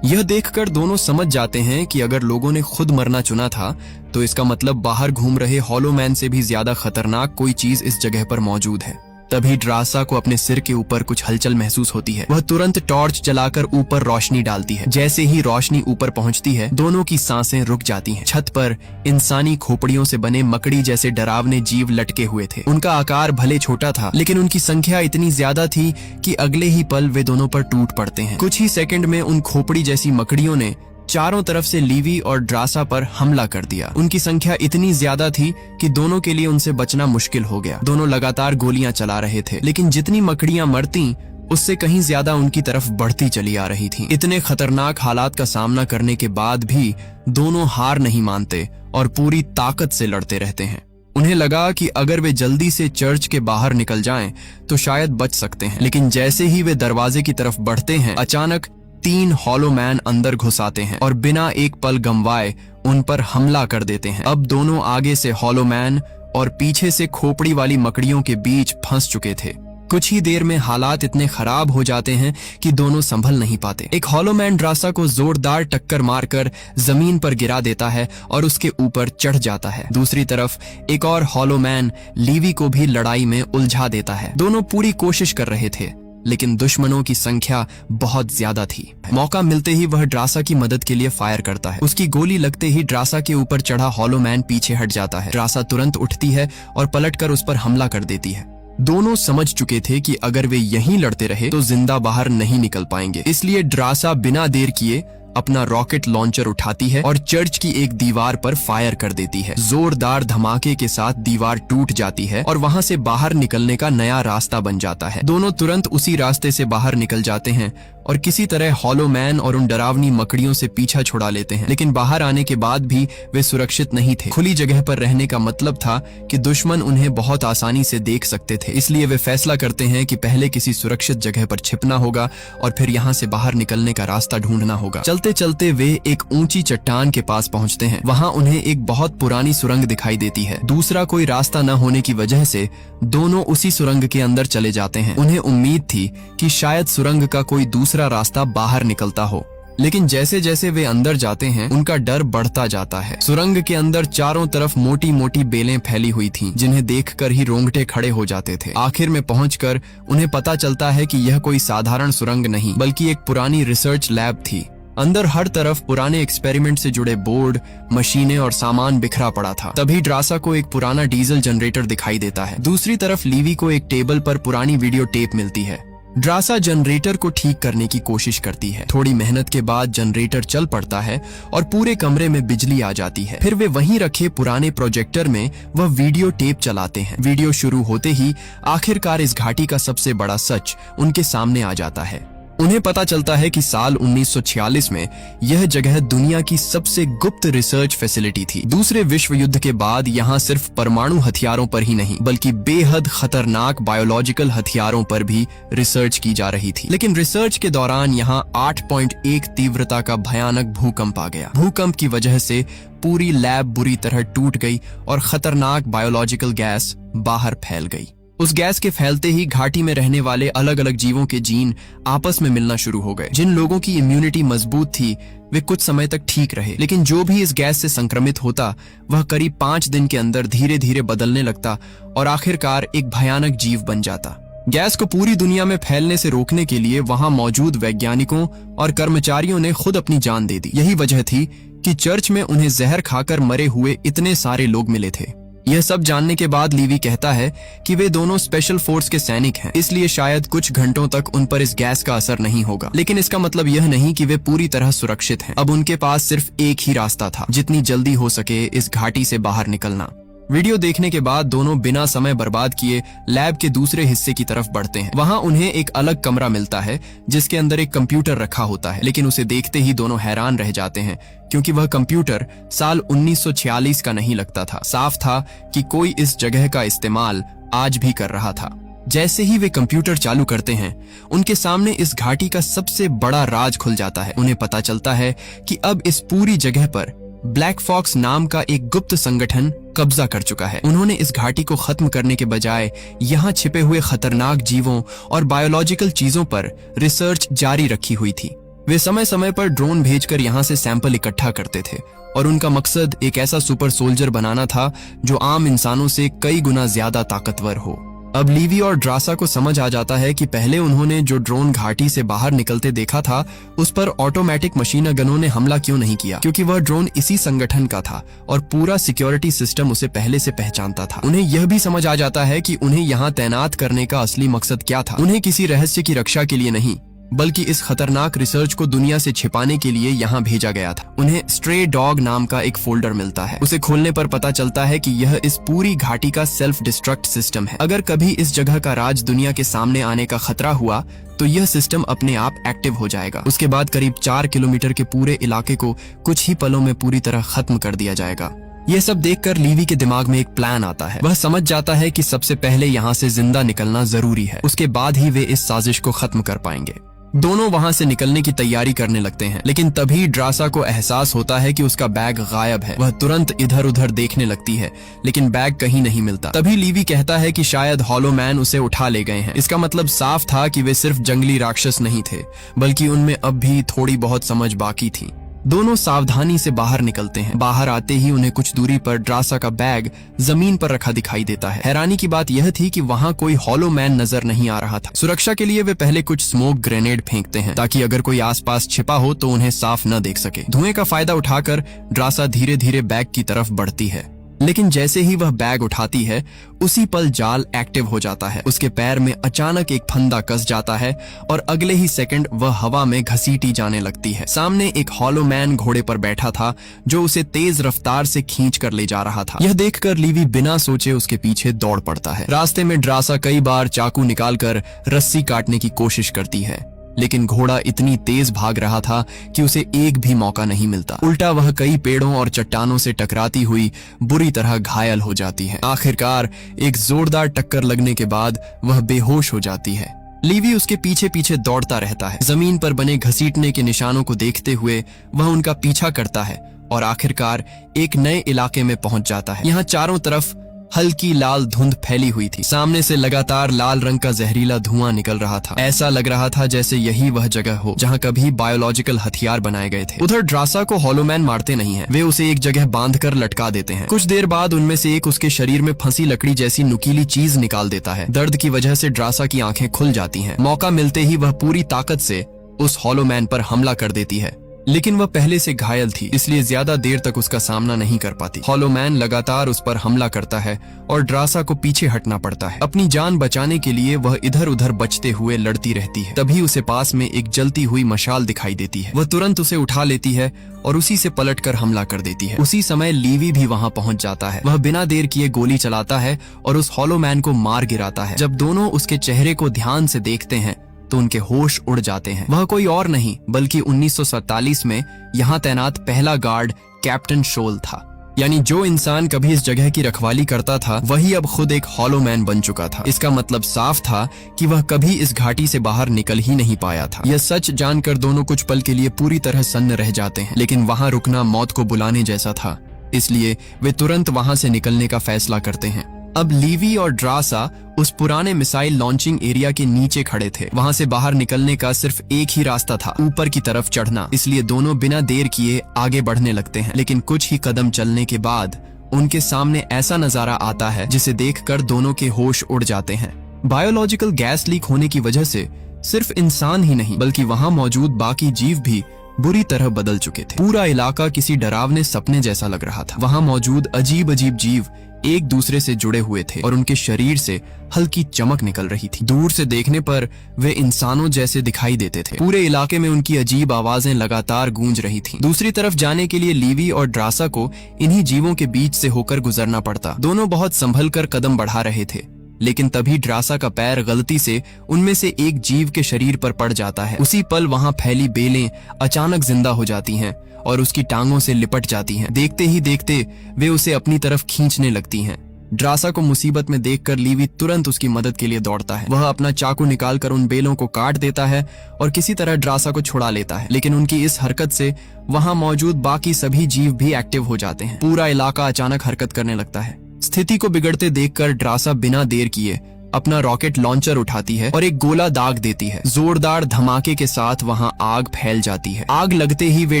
यह देखकर दोनों समझ जाते हैं कि अगर लोगों ने खुद मरना चुना था तो इसका मतलब बाहर घूम रहे हॉलो मैन से भी ज्यादा खतरनाक कोई चीज इस जगह पर मौजूद है। तभी ड्रासा को अपने सिर के ऊपर कुछ हलचल महसूस होती है। वह तुरंत टॉर्च जलाकर ऊपर रोशनी डालती है। जैसे ही रोशनी ऊपर पहुंचती है, दोनों की सांसें रुक जाती हैं। छत पर इंसानी खोपड़ियों से बने मकड़ी जैसे डरावने जीव लटके हुए थे। उनका आकार भले छोटा था, लेकिन उनकी संख्या इतनी ज्यादा थी कि अगले ही पल वे दोनों पर टूट पड़ते हैं। कुछ ही सेकंड में उन खोपड़ी जैसी मकड़ियों ने चारों तरफ से लीवी और ड्रासा पर हमला कर दिया। उनकी संख्या इतनी ज्यादा थी कि दोनों के लिए उनसे बचना मुश्किल हो गया। दोनों लगातार गोलियां चला रहे थे, लेकिन जितनी मकड़ियां मरती उससे कहीं ज्यादा उनकी तरफ बढ़ती चली आ रही थीं। इतने खतरनाक हालात का सामना करने के बाद भी दोनों हार नहीं मानते और पूरी ताकत से लड़ते रहते हैं। उन्हें लगा कि अगर वे जल्दी से चर्च के बाहर निकल जाएं तो शायद बच सकते हैं, लेकिन जैसे ही वे दरवाजे की तरफ बढ़ते हैं, अचानक 3 हॉलो मैन अंदर घुस आते हैं और बिना एक पल गंवाए उन पर हमला कर देते हैं। अब दोनों आगे से हॉलो मैन और पीछे से खोपड़ी वाली मकड़ियों के बीच फंस चुके थे। कुछ ही देर में हालात इतने खराब हो जाते हैं कि दोनों संभल नहीं पाते। एक हॉलो मैन ड्रासा को जोरदार टक्कर मारकर जमीन पर गिरा देता है और उसके ऊपर चढ़ जाता है। दूसरी तरफ एक और हॉलो मैन लीवी को भी लड़ाई में उलझा देता है। दोनों पूरी कोशिश कर रहे थे, लेकिन दुश्मनों की संख्या बहुत ज्यादा थी। मौका मिलते ही वह ड्रासा की मदद के लिए फायर करता है। उसकी गोली लगते ही ड्रासा के ऊपर चढ़ा हॉलो मैन पीछे हट जाता है। ड्रासा तुरंत उठती है और पलटकर उस पर हमला कर देती है। दोनों समझ चुके थे कि अगर वे यहीं लड़ते रहे तो जिंदा बाहर नहीं निकल पाएंगे, इसलिए ड्रासा बिना देर किए अपना रॉकेट लॉन्चर उठाती है और चर्च की एक दीवार पर फायर कर देती है। जोरदार धमाके के साथ दीवार टूट जाती है और वहां से बाहर निकलने का नया रास्ता बन जाता है। दोनों तुरंत उसी रास्ते से बाहर निकल जाते हैं और किसी तरह हॉलो मैन और उन डरावनी मकड़ियों से पीछा छुड़ा लेते हैं, लेकिन बाहर आने के बाद भी वे सुरक्षित नहीं थे। खुली जगह पर रहने का मतलब था कि दुश्मन उन्हें बहुत आसानी से देख सकते थे, इसलिए वे फैसला करते हैं कि पहले किसी सुरक्षित जगह पर छिपना होगा और फिर यहाँ से बाहर निकलने का रास्ता ढूंढना होगा। चलते चलते वे एक ऊंची चट्टान के पास पहुंचते हैं। वहां उन्हें एक बहुत पुरानी सुरंग दिखाई देती है। दूसरा कोई रास्ता न होने की वजह से दोनों उसी सुरंग के अंदर चले जाते हैं। उन्हें उम्मीद थी कि शायद सुरंग का कोई दूसरा रास्ता बाहर निकलता हो, लेकिन जैसे जैसे वे अंदर जाते हैं उनका डर बढ़ता जाता है। सुरंग के अंदर चारों तरफ मोटी मोटी बेलें फैली हुई थीं, जिन्हें देखकर ही रोंगटे खड़े हो जाते थे। आखिर में पहुंचकर उन्हें पता चलता है कि यह कोई साधारण सुरंग नहीं बल्कि एक पुरानी रिसर्च लैब थी। अंदर हर तरफ पुराने एक्सपेरिमेंट से जुड़े बोर्ड, मशीनें और सामान बिखरा पड़ा था। तभी ड्रासा को एक पुराना डीजल जनरेटर दिखाई देता है। दूसरी तरफ लीवी को एक टेबल पर पुरानी वीडियो टेप मिलती है। ड्रासा जनरेटर को ठीक करने की कोशिश करती है। थोड़ी मेहनत के बाद जनरेटर चल पड़ता है और पूरे कमरे में बिजली आ जाती है। फिर वे वहीं रखे पुराने प्रोजेक्टर में वह वीडियो टेप चलाते हैं। वीडियो शुरू होते ही आखिरकार इस घाटी का सबसे बड़ा सच उनके सामने आ जाता है। उन्हें पता चलता है कि साल 1946 में यह जगह दुनिया की सबसे गुप्त रिसर्च फैसिलिटी थी। दूसरे विश्व युद्ध के बाद यहाँ सिर्फ परमाणु हथियारों पर ही नहीं बल्कि बेहद खतरनाक बायोलॉजिकल हथियारों पर भी रिसर्च की जा रही थी। लेकिन रिसर्च के दौरान यहाँ 8.1 तीव्रता का भयानक भूकंप आ गया। भूकंप की वजह से पूरी लैब बुरी तरह टूट गई और खतरनाक बायोलॉजिकल गैस बाहर फैल गई। उस गैस के फैलते ही घाटी में रहने वाले अलग अलग जीवों के जीन आपस में मिलना शुरू हो गए। जिन लोगों की इम्यूनिटी मजबूत थी वे कुछ समय तक ठीक रहे, लेकिन जो भी इस गैस से संक्रमित होता वह करीब 5 दिन के अंदर धीरे धीरे बदलने लगता और आखिरकार एक भयानक जीव बन जाता। गैस को पूरी दुनिया में फैलने से रोकने के लिए वहां मौजूद वैज्ञानिकों और कर्मचारियों ने खुद अपनी जान दे दी। यही वजह थी कि चर्च में उन्हें जहर खाकर मरे हुए इतने सारे लोग मिले थे। यह सब जानने के बाद लीवी कहता है कि वे दोनों स्पेशल फोर्स के सैनिक हैं, इसलिए शायद कुछ घंटों तक उन पर इस गैस का असर नहीं होगा। लेकिन इसका मतलब यह नहीं कि वे पूरी तरह सुरक्षित हैं। अब उनके पास सिर्फ एक ही रास्ता था, जितनी जल्दी हो सके इस घाटी से बाहर निकलना। वीडियो देखने के बाद दोनों बिना समय बर्बाद किए लैब के दूसरे हिस्से की तरफ बढ़ते हैं। वहां उन्हें एक अलग कमरा मिलता है जिसके अंदर एक कंप्यूटर रखा होता है, लेकिन उसे देखते ही दोनों हैरान रह जाते हैं क्योंकि वह कंप्यूटर साल 1946 का नहीं लगता था। साफ था कि कोई इस जगह का इस्तेमाल आज भी कर रहा था। जैसे ही वे कंप्यूटर चालू करते हैं उनके सामने इस घाटी का सबसे बड़ा राज खुल जाता है। उन्हें पता चलता है कि अब इस पूरी जगह पर ब्लैक फॉक्स नाम का एक गुप्त संगठन कब्जा कर चुका है। उन्होंने इस घाटी को खत्म करने के बजाय यहाँ छिपे हुए खतरनाक जीवों और बायोलॉजिकल चीजों पर रिसर्च जारी रखी हुई थी। वे समय समय पर ड्रोन भेजकर यहाँ से सैंपल इकट्ठा करते थे और उनका मकसद एक ऐसा सुपर सोल्जर बनाना था जो आम इंसानों से कई गुना ज्यादा ताकतवर हो। अब लीवी और ड्रासा को समझ आ जाता है कि पहले उन्होंने जो ड्रोन घाटी से बाहर निकलते देखा था उस पर ऑटोमेटिक मशीन गनों ने हमला क्यों नहीं किया, क्योंकि वह ड्रोन इसी संगठन का था और पूरा सिक्योरिटी सिस्टम उसे पहले से पहचानता था। उन्हें यह भी समझ आ जाता है कि उन्हें यहाँ तैनात करने का असली मकसद क्या था। उन्हें किसी रहस्य की रक्षा के लिए नहीं बल्कि इस खतरनाक रिसर्च को दुनिया से छिपाने के लिए यहाँ भेजा गया था। उन्हें स्ट्रे डॉग नाम का एक फोल्डर मिलता है। उसे खोलने पर पता चलता है कि यह इस पूरी घाटी का सेल्फ डिस्ट्रक्ट सिस्टम है। अगर कभी इस जगह का राज दुनिया के सामने आने का खतरा हुआ तो यह सिस्टम अपने आप एक्टिव हो जाएगा। उसके बाद करीब 4 किलोमीटर के पूरे इलाके को कुछ ही पलों में पूरी तरह खत्म कर दिया जाएगा। यह सब देखकर लीवी के दिमाग में एक प्लान आता है। वह समझ जाता है कि सबसे पहले यहाँ से जिंदा निकलना जरूरी है, उसके बाद ही वे इस साजिश को खत्म कर पाएंगे। दोनों वहां से निकलने की तैयारी करने लगते हैं, लेकिन तभी ड्रासा को एहसास होता है कि उसका बैग गायब है। वह तुरंत इधर उधर देखने लगती है, लेकिन बैग कहीं नहीं मिलता। तभी लीवी कहता है कि शायद हॉलो मैन उसे उठा ले गए हैं। इसका मतलब साफ था कि वे सिर्फ जंगली राक्षस नहीं थे, बल्कि उनमें अब भी थोड़ी बहुत समझ बाकी थी। दोनों सावधानी से बाहर निकलते हैं। बाहर आते ही उन्हें कुछ दूरी पर ड्रासा का बैग जमीन पर रखा दिखाई देता है। हैरानी की बात यह थी कि वहां कोई हॉलो मैन नजर नहीं आ रहा था। सुरक्षा के लिए वे पहले कुछ स्मोक ग्रेनेड फेंकते हैं ताकि अगर कोई आसपास छिपा हो तो उन्हें साफ न देख सके। धुएं का फायदा उठाकर ड्रासा धीरे धीरे बैग की तरफ बढ़ती है, लेकिन जैसे ही वह बैग उठाती है उसी पल जाल एक्टिव हो जाता है। उसके पैर में अचानक एक फंदा कस जाता है और अगले ही सेकंड वह हवा में घसीटी जाने लगती है। सामने एक हॉलो मैन घोड़े पर बैठा था जो उसे तेज रफ्तार से खींच कर ले जा रहा था। यह देखकर लीवी बिना सोचे उसके पीछे दौड़ पड़ता है। रास्ते में ड्रासा कई बार चाकू निकालकर रस्सी काटने की कोशिश करती है, लेकिन घोड़ा इतनी तेज भाग रहा था कि उसे एक भी मौका नहीं मिलता। उल्टा वह कई पेड़ों और चट्टानों से टकराती हुई बुरी तरह घायल हो जाती है। आखिरकार एक जोरदार टक्कर लगने के बाद वह बेहोश हो जाती है। लीवी उसके पीछे पीछे दौड़ता रहता है। जमीन पर बने घसीटने के निशानों को देखते हुए वह उनका पीछा करता है और आखिरकार एक नए इलाके में पहुंच जाता है। यहाँ चारों तरफ हल्की लाल धुंध फैली हुई थी। सामने से लगातार लाल रंग का जहरीला धुआं निकल रहा था। ऐसा लग रहा था जैसे यही वह जगह हो जहां कभी बायोलॉजिकल हथियार बनाए गए थे। उधर ड्रासा को हॉलोमैन मारते नहीं हैं। वे उसे एक जगह बांधकर लटका देते हैं। कुछ देर बाद उनमें से एक उसके शरीर में फंसी लकड़ी जैसी नुकीली चीज निकाल देता है। दर्द की वजह से ड्रासा की आंखें खुल जाती हैं। मौका मिलते ही वह पूरी ताकत से उस हॉलोमैन पर हमला कर देती है। लेकिन वह पहले से घायल थी, इसलिए ज्यादा देर तक उसका सामना नहीं कर पाती। हॉलो मैन लगातार उस पर हमला करता है और ड्रासा को पीछे हटना पड़ता है। अपनी जान बचाने के लिए वह इधर उधर बचते हुए लड़ती रहती है। तभी उसे पास में एक जलती हुई मशाल दिखाई देती है। वह तुरंत उसे उठा लेती है और उसी से पलटकर हमला कर देती है। उसी समय लीवी भी वहां पहुंच जाता है। वह बिना देर किए गोली चलाता है और उस हॉलो मैन को मार गिराता है। जब दोनों उसके चेहरे को ध्यान से देखते हैं तो उनके होश उड़ जाते हैं। वह कोई और नहीं बल्कि 1947 में यहाँ तैनात पहला गार्ड कैप्टन शोल था। यानी जो इंसान कभी इस जगह की रखवाली करता था वही अब खुद एक हॉलो मैन बन चुका था। इसका मतलब साफ था कि वह कभी इस घाटी से बाहर निकल ही नहीं पाया था। यह सच जानकर दोनों कुछ पल के लिए पूरी तरह सन्न रह जाते हैं, लेकिन वहां रुकना मौत को बुलाने जैसा था, इसलिए वे तुरंत वहां से निकलने का फैसला करते हैं। अब लीवी और ड्रासा उस पुराने मिसाइल लॉन्चिंग एरिया के नीचे खड़े थे। वहां से बाहर निकलने का सिर्फ एक ही रास्ता था, ऊपर की तरफ चढ़ना। इसलिए दोनों बिना देर किए आगे बढ़ने लगते हैं। लेकिन कुछ ही कदम चलने के बाद उनके सामने ऐसा नजारा आता है जिसे देखकर दोनों के होश उड़ जाते हैं। बायोलॉजिकल गैस लीक होने की वजह से सिर्फ इंसान ही नहीं बल्कि वहां मौजूद बाकी जीव भी बुरी तरह बदल चुके थे। पूरा इलाका किसी डरावने सपने जैसा लग रहा था। वहां मौजूद अजीब अजीब जीव एक दूसरे से जुड़े हुए थे और उनके शरीर से हल्की चमक निकल रही थी। दूर से देखने पर वे इंसानों जैसे दिखाई देते थे। पूरे इलाके में उनकी अजीब आवाजें लगातार गूंज रही थीं। दूसरी तरफ जाने के लिए लीवी और ड्रासा को इन्हीं जीवों के बीच से होकर गुजरना पड़ता। दोनों बहुत संभल कर कदम बढ़ा रहे थे, लेकिन तभी ड्रासा का पैर गलती से उनमें से एक जीव के शरीर पर पड़ जाता है। उसी पल वहां फैली बेलें अचानक जिंदा हो जाती हैं और उसकी टांगों से लिपट जाती हैं। देखते ही देखते वे उसे अपनी तरफ खींचने लगती हैं। ड्रासा को मुसीबत में देखकर लीवी तुरंत उसकी मदद के लिए दौड़ता है। वह अपना चाकू निकालकर उन बेलों को काट देता है और किसी तरह ड्रासा को छुड़ा लेता है। लेकिन उनकी इस हरकत से वहां मौजूद बाकी सभी जीव भी एक्टिव हो जाते हैं। पूरा इलाका अचानक हरकत करने लगता है। स्थिति को बिगड़ते देखकर ड्रासा बिना देर किए अपना रॉकेट लॉन्चर उठाती है और एक गोला दाग देती है। जोरदार धमाके के साथ वहां आग फैल जाती है। आग लगते ही वे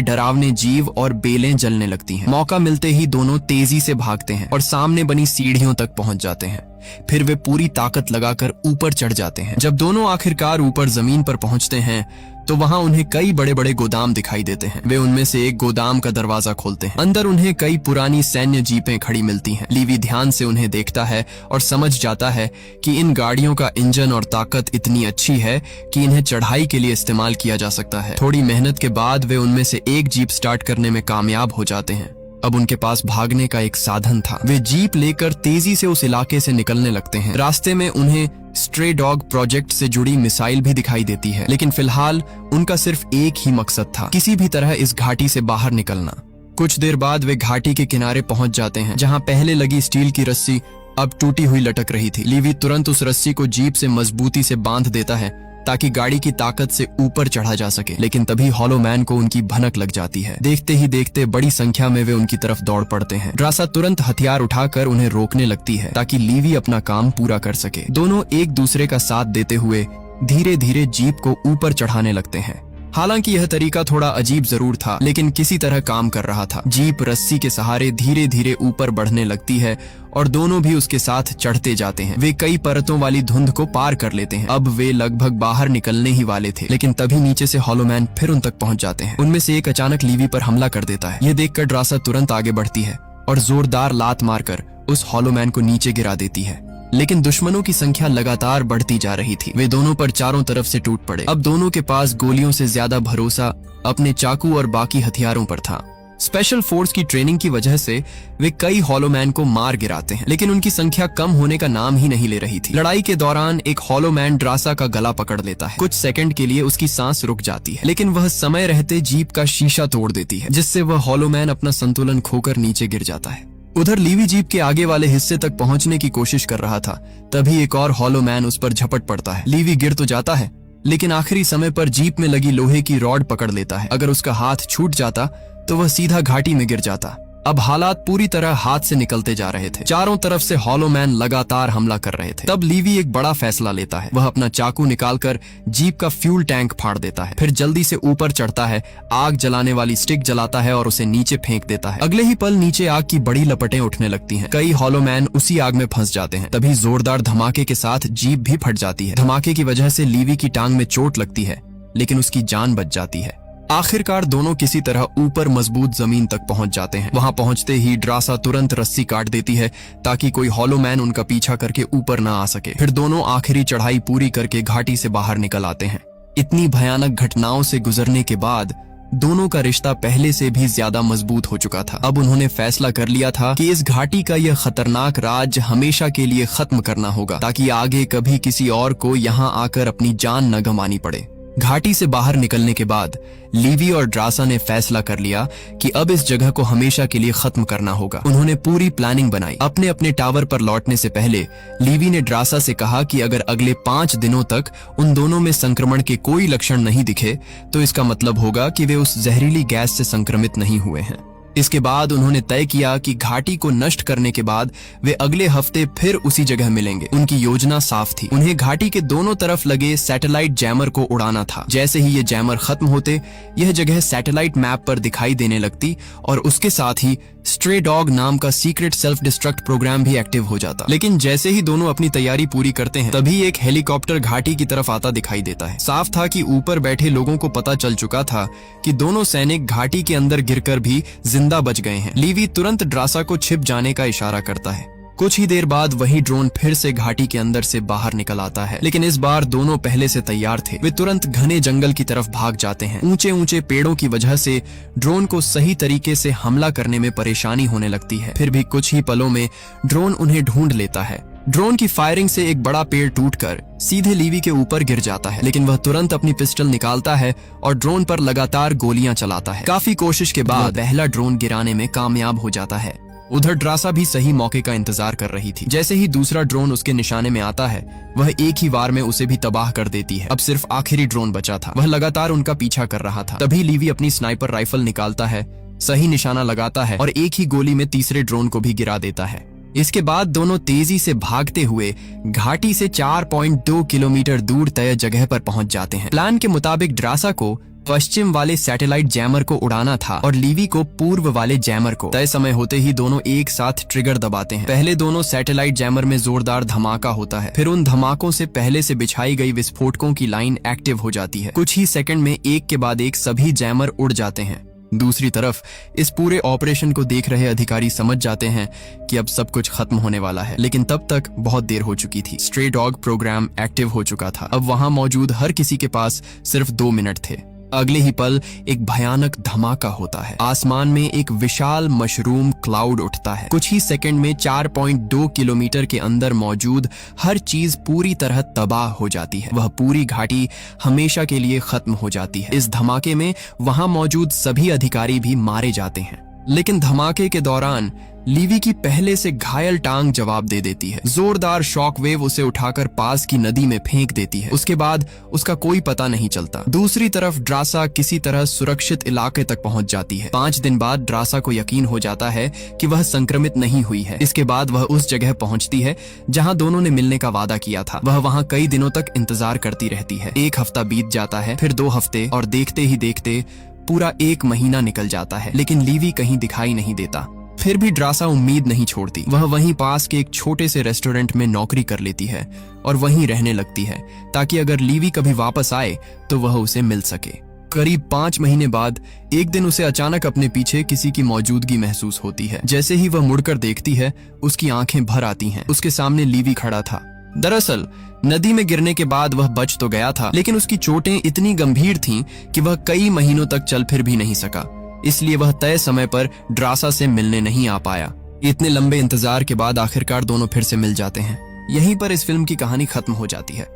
डरावने जीव और बेलें जलने लगती हैं। मौका मिलते ही दोनों तेजी से भागते हैं और सामने बनी सीढ़ियों तक पहुंच जाते हैं। फिर वे पूरी ताकत लगाकर ऊपर चढ़ जाते हैं। जब दोनों आखिरकार ऊपर जमीन पर पहुंचते हैं तो वहां उन्हें कई बड़े बड़े गोदाम दिखाई देते हैं। वे उनमें से एक गोदाम का दरवाजा खोलते हैं। अंदर उन्हें कई पुरानी सैन्य जीपें खड़ी मिलती हैं। लीवी ध्यान से उन्हें देखता है और समझ जाता है कि इन गाड़ियों का इंजन और ताकत इतनी अच्छी है कि इन्हें चढ़ाई के लिए इस्तेमाल किया जा सकता है। थोड़ी मेहनत के बाद वे उनमें से एक जीप स्टार्ट करने में कामयाब हो जाते हैं। अब उनके पास भागने का एक साधन था। वे जीप लेकर तेजी से उस इलाके से निकलने लगते हैं। रास्ते में उन्हें स्ट्रे डॉग प्रोजेक्ट से जुड़ी मिसाइल भी दिखाई देती है, लेकिन फिलहाल उनका सिर्फ एक ही मकसद था, किसी भी तरह इस घाटी से बाहर निकलना। कुछ देर बाद वे घाटी के किनारे पहुंच जाते हैं, जहां पहले लगी स्टील की रस्सी अब टूटी हुई लटक रही थी। लीवी तुरंत उस रस्सी को जीप से मजबूती से बांध देता है ताकि गाड़ी की ताकत से ऊपर चढ़ा जा सके। लेकिन तभी हॉलो मैन को उनकी भनक लग जाती है। देखते ही देखते बड़ी संख्या में वे उनकी तरफ दौड़ पड़ते हैं। ड्रासा तुरंत हथियार उठाकर उन्हें रोकने लगती है ताकि लीवी अपना काम पूरा कर सके। दोनों एक दूसरे का साथ देते हुए धीरे धीरे जीप को ऊपर चढ़ाने लगते हैं। हालांकि यह तरीका थोड़ा अजीब जरूर था, लेकिन किसी तरह काम कर रहा था। जीप रस्सी के सहारे धीरे धीरे ऊपर बढ़ने लगती है और दोनों भी उसके साथ चढ़ते जाते हैं। वे कई परतों वाली धुंध को पार कर लेते हैं। अब वे लगभग बाहर निकलने ही वाले थे, लेकिन तभी नीचे से हॉलो मैन फिर उन तक पहुंच जाते हैं। उनमें से एक अचानक लीवी पर हमला कर देता है। यह देखकर ड्रासा तुरंत आगे बढ़ती है और जोरदार लात मारकर उस हॉलो मैन को नीचे गिरा देती है। लेकिन दुश्मनों की संख्या लगातार बढ़ती जा रही थी। वे दोनों पर चारों तरफ से टूट पड़े। अब दोनों के पास गोलियों से ज्यादा भरोसा अपने चाकू और बाकी हथियारों पर था। स्पेशल फोर्स की ट्रेनिंग की वजह से वे कई हॉलो मैन को मार गिराते हैं, लेकिन उनकी संख्या कम होने का नाम ही नहीं ले रही थी। लड़ाई के दौरान एक हॉलो मैन ड्रासा का गला पकड़ लेता है। कुछ सेकंड के लिए उसकी सांस रुक जाती है, लेकिन वह समय रहते जीप का शीशा तोड़ देती है, जिससे वह हॉलो मैन अपना संतुलन खोकर नीचे गिर जाता है। उधर लीवी जीप के आगे वाले हिस्से तक पहुंचने की कोशिश कर रहा था, तभी एक और हॉलो मैन उस पर झपट पड़ता है। लीवी गिर तो जाता है, लेकिन आखिरी समय पर जीप में लगी लोहे की रॉड पकड़ लेता है। अगर उसका हाथ छूट जाता तो वह सीधा घाटी में गिर जाता। अब हालात पूरी तरह हाथ से निकलते जा रहे थे। चारों तरफ से हॉलो मैन लगातार हमला कर रहे थे। तब लीवी एक बड़ा फैसला लेता है। वह अपना चाकू निकालकर जीप का फ्यूल टैंक फाड़ देता है। फिर जल्दी से ऊपर चढ़ता है, आग जलाने वाली स्टिक जलाता है और उसे नीचे फेंक देता है। अगले ही पल नीचे आग की बड़ी लपटें उठने लगती हैं। कई हॉलो मैन उसी आग में फंस जाते हैं। तभी जोरदार धमाके के साथ जीप भी फट जाती है। धमाके की वजह से लीवी की टांग में चोट लगती है, लेकिन उसकी जान बच जाती है। आखिरकार दोनों किसी तरह ऊपर मजबूत जमीन तक पहुंच जाते हैं। वहां पहुंचते ही ड्रासा तुरंत रस्सी काट देती है ताकि कोई हॉलो मैन उनका पीछा करके ऊपर ना आ सके। फिर दोनों आखिरी चढ़ाई पूरी करके घाटी से बाहर निकल आते हैं। इतनी भयानक घटनाओं से गुजरने के बाद दोनों का रिश्ता पहले से भी ज्यादा मजबूत हो चुका था। अब उन्होंने फैसला कर लिया था कि इस घाटी का यह खतरनाक राज हमेशा के लिए खत्म करना होगा, ताकि आगे कभी किसी और को यहाँ आकर अपनी जान न गंवानी पड़े। घाटी से बाहर निकलने के बाद लीवी और ड्रासा ने फैसला कर लिया कि अब इस जगह को हमेशा के लिए खत्म करना होगा। उन्होंने पूरी प्लानिंग बनाई। अपने अपने टावर पर लौटने से पहले लीवी ने ड्रासा से कहा कि अगर अगले 5 दिनों तक उन दोनों में संक्रमण के कोई लक्षण नहीं दिखे तो इसका मतलब होगा कि वे उस जहरीली गैस से संक्रमित नहीं हुए हैं। इसके बाद उन्होंने तय किया कि घाटी को नष्ट करने के बाद वे अगले हफ्ते फिर उसी जगह मिलेंगे। उनकी योजना साफ थी। उन्हें घाटी के दोनों तरफ लगे सैटेलाइट जैमर को उड़ाना था। जैसे ही ये जैमर खत्म होते यह जगह सैटेलाइट मैप पर दिखाई देने लगती और उसके साथ ही स्ट्रे डॉग नाम का सीक्रेट सेल्फ डिस्ट्रक्ट प्रोग्राम भी एक्टिव हो जाता। लेकिन जैसे ही दोनों अपनी तैयारी पूरी करते हैं तभी एक हेलीकॉप्टर घाटी की तरफ आता दिखाई देता है। साफ था कि ऊपर बैठे लोगों को पता चल चुका था कि दोनों सैनिक घाटी के अंदर गिरकर भी जिंदा बच गए हैं। लीवी तुरंत ड्रासा को छिप जाने का इशारा करता है। कुछ ही देर बाद वही ड्रोन फिर से घाटी के अंदर से बाहर निकल आता है, लेकिन इस बार दोनों पहले से तैयार थे। वे तुरंत घने जंगल की तरफ भाग जाते हैं। ऊंचे ऊंचे पेड़ों की वजह से ड्रोन को सही तरीके से हमला करने में परेशानी होने लगती है। फिर भी कुछ ही पलों में ड्रोन उन्हें ढूंढ लेता है। ड्रोन की फायरिंग से एक बड़ा पेड़ टूटकर सीधे लीवी के ऊपर गिर जाता है, लेकिन वह तुरंत अपनी पिस्टल निकालता है और ड्रोन पर लगातार गोलियां चलाता है। काफी कोशिश के बाद पहला ड्रोन गिराने में कामयाब हो जाता है। उधर ड्रासा भी सही मौके का इंतजार कर रही थी। जैसे ही दूसरा ड्रोन उसके निशाने में आता है वह एक ही वार में उसे भी तबाह कर देती है। अब सिर्फ आखिरी ड्रोन बचा था। वह लगातार उनका पीछा कर रहा था। तभी लीवी अपनी स्नाइपर राइफल निकालता है, सही निशाना लगाता है और एक ही गोली में तीसरे ड्रोन को भी गिरा देता है। इसके बाद दोनों तेजी से भागते हुए घाटी से 4.2 किलोमीटर दूर तय जगह पर पहुंच जाते हैं। प्लान के मुताबिक ड्रासा को पश्चिम वाले सैटेलाइट जैमर को उड़ाना था और लीवी को पूर्व वाले जैमर को। तय समय होते ही दोनों एक साथ ट्रिगर दबाते हैं। पहले दोनों सैटेलाइट जैमर में जोरदार धमाका होता है। फिर उन धमाकों से पहले से बिछाई गई विस्फोटकों की लाइन एक्टिव हो जाती है। कुछ ही सेकंड में एक के बाद एक सभी जैमर उड़ जाते हैं। दूसरी तरफ इस पूरे ऑपरेशन को देख रहे अधिकारी समझ जाते हैं कि अब सब कुछ खत्म होने वाला है, लेकिन तब तक बहुत देर हो चुकी थी। स्ट्रे डॉग प्रोग्राम एक्टिव हो चुका था। अब वहां मौजूद हर किसी के पास सिर्फ 2 मिनट थे। अगले ही पल एक भयानक धमाका होता है। आसमान में एक विशाल मशरूम क्लाउड उठता है। कुछ ही सेकंड में 4.2 किलोमीटर के अंदर मौजूद हर चीज पूरी तरह तबाह हो जाती है। वह पूरी घाटी हमेशा के लिए खत्म हो जाती है। इस धमाके में वहां मौजूद सभी अधिकारी भी मारे जाते हैं। लेकिन धमाके के दौरान लीवी की पहले से घायल टांग जवाब दे देती है। जोरदार शॉक वेव उसे उठाकर पास की नदी में फेंक देती है। उसके बाद उसका कोई पता नहीं चलता। दूसरी तरफ ड्रासा किसी तरह सुरक्षित इलाके तक पहुंच जाती है। 5 दिन बाद ड्रासा को यकीन हो जाता है कि वह संक्रमित नहीं हुई है। इसके बाद वह उस जगह पहुंचती है जहां दोनों ने मिलने का वादा किया था। वह वहां कई दिनों तक इंतजार करती रहती है। 1 हफ्ता बीत जाता है, फिर 2 हफ्ते और देखते ही देखते पूरा 1 महीना निकल जाता है, लेकिन लीवी कहीं दिखाई नहीं देता। फिर भी ड्रासा उम्मीद नहीं छोड़ती। वह वहीं पास के एक छोटे से रेस्टोरेंट में नौकरी कर लेती है और वहीं रहने लगती है ताकि अगर लीवी कभी वापस आए तो वह उसे मिल सके। करीब 5 महीने बाद एक दिन उसे अचानक अपने पीछे किसी की मौजूदगी महसूस होती है। जैसे ही वह मुड़कर देखती है उसकी आंखें भर आती हैं। उसके सामने लीवी खड़ा था। दरअसल नदी में गिरने के बाद वह बच तो गया था, लेकिन उसकी चोटें इतनी गंभीर थीं कि वह कई महीनों तक चल फिर भी नहीं सका। इसलिए वह तय समय पर ड्रासा से मिलने नहीं आ पाया। इतने लंबे इंतजार के बाद आखिरकार दोनों फिर से मिल जाते हैं। यहीं पर इस फिल्म की कहानी खत्म हो जाती है।